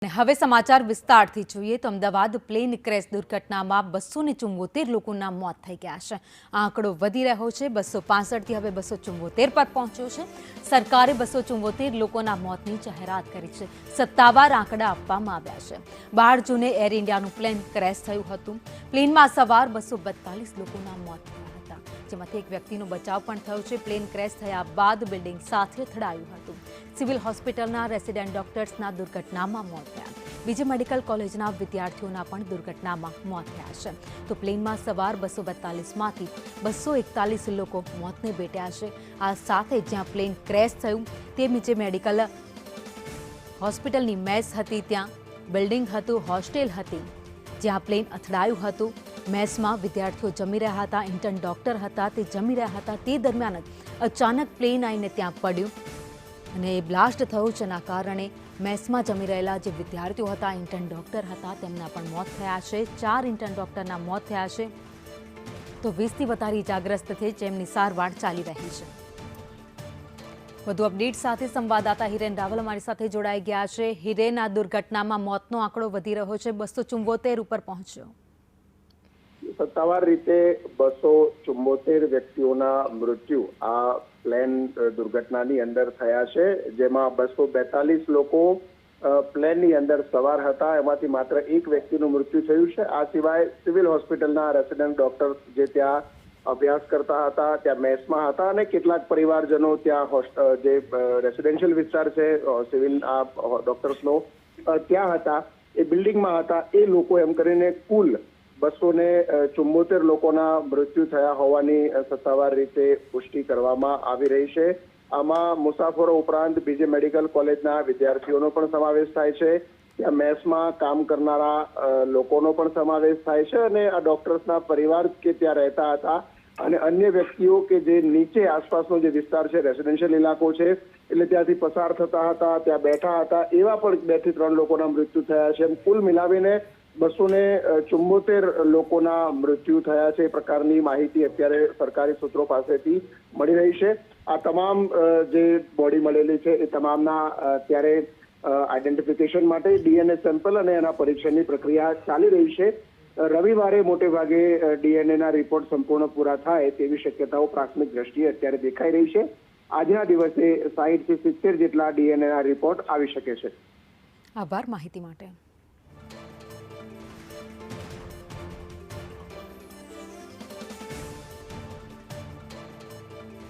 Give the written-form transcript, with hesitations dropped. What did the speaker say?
હવે સમાચાર વિસ્તારથી જોઈએ તો અમદાવાદ પ્લેન ક્રેશ દુર્ઘટનામાં 274 લોકોના મોત થઈ ગયા છે। આંકડો વધી રહ્યો છે। 265 થી હવે 274 પર પહોંચ્યો છે। સરકારે 274 લોકોના મોતની જાહેરાત કરી છે। સત્તાવાર આંકડા આપવામાં આવ્યા છે। 12 જૂને એર ઇન્ડિયાનું પ્લેન ક્રેશ થયું હતું। પ્લેનમાં સવાર 242 લોકોના મોત થયા હતા, જેમાંથી એક વ્યક્તિનો બચાવ પણ થયો છે। પ્લેન ક્રેશ થયા બાદ બિલ્ડિંગ સાથે અથડાયું હતું। સિવિલ હોસ્પિટલના રેસિડેન્ટ ડોક્ટર્સના દુર્ઘટનામાં મોત થયા। બીજી મેડિકલ કોલેજના વિદ્યાર્થીઓના પણ દુર્ઘટનામાં મોત થયા છે। તો પ્લેનમાં સવાર 242માંથી 241 લોકો મોતને ભેટ્યા છે। આ સાથે જ્યાં પ્લેન ક્રેશ થયું તે નીચે મેડિકલ હોસ્પિટલની મેસ હતી, ત્યાં બિલ્ડિંગ હતું, હોસ્ટેલ હતી જ્યાં પ્લેન અથડાયું હતું। મેસમાં વિદ્યાર્થીઓ જમી રહ્યા હતા, ઇન્ટર્ન ડોક્ટર હતા તે જમી રહ્યા હતા। તે દરમિયાન અચાનક પ્લેન આવીને ત્યાં પડ્યું અને બ્લાસ્ટ થયું, જેના કારણે મેસમાં જમી રહેલા જે વિદ્યાર્થીઓ હતા, ઇન્ટર્ન ડોક્ટર હતા, તેમના પણ મોત થયા છે। 4 ઇન્ટર્ન ડોક્ટરના મોત થયા છે, તો 20થી વધારે ઇજાગ્રસ્ત છે, જેમની સારવાર ચાલી રહી છે। વધુ અપડેટ સાથે સંવાદદાતા હિરેન રાવલ અમારી સાથે જોડાઈ ગયા છે। હિરેન, આ દુર્ઘટનામાં મોતનો આંકડો વધી રહ્યો છે, 274 ઉપર પહોંચ્યો। સત્તાવાર રીતે 274 વ્યક્તિઓના મૃત્યુ આ પ્લેન દુર્ઘટનાની અંદર થયા છે, જેમાં 242 લોકો પ્લેનની અંદર સવાર હતા। એમાંથી માત્ર એક વ્યક્તિનું મૃત્યુ થયું છે। આ સિવાય સિવિલ હોસ્પિટલના રેસિડેન્ટ ડોક્ટર જે ત્યાં અભ્યાસ કરતા હતા, ત્યાં મેસમાં હતા અને કેટલાક પરિવારજનો ત્યાં જે રેસિડેન્શિયલ વિસ્તાર છે સિવિલ ડોક્ટર્સનો ત્યાં હતા, એ બિલ્ડિંગમાં હતા। એ લોકો એમ કરીને કુલ 274 લોકોના મૃત્યુ થયા હોવાની સત્તાવાર રીતે પુષ્ટિ કરવામાં આવી રહી છે। આમાં મુસાફરો ઉપરાંત બીજી મેડિકલ કોલેજના વિદ્યાર્થીઓનો પણ સમાવેશ થાય છે, ત્યાં મેસમાં કામ કરનારા લોકોનો પણ સમાવેશ થાય છે અને આ ડોક્ટર્સના પરિવાર કે ત્યાં રહેતા હતા અને અન્ય વ્યક્તિઓ કે જે નીચે આસપાસનો જે વિસ્તાર છે, રેસિડેન્શિયલ ઇલાકો છે, એટલે ત્યાંથી પસાર થતા હતા, ત્યાં બેઠા હતા, એવા પણ 2 થી 3 લોકોના મૃત્યુ થયા છે। કુલ મિલાવીને 274 લોકોના મૃત્યુ થયા છે, એ પ્રકારની માહિતી અત્યારે સરકારી સૂત્રો પાસેથી મળી રહી છે। આ તમામ જે બોડી મળેલી છે એ તમામના અત્યારે આઈડેન્ટિફિકેશન માટે ડીએનએ સેમ્પલ અને એના પરીક્ષણની પ્રક્રિયા ચાલી રહી છે। રવિવારે મોટે ભાગે ડીએનએના રિપોર્ટ સંપૂર્ણ પૂરા થાય તેવી શક્યતાઓ પ્રાથમિક દ્રષ્ટિએ અત્યારે દેખાઈ રહી છે। આજના દિવસે 60 થી 70 જેટલા ડીએનએના રિપોર્ટ આવી શકે છે। આભાર માહિતી માટે।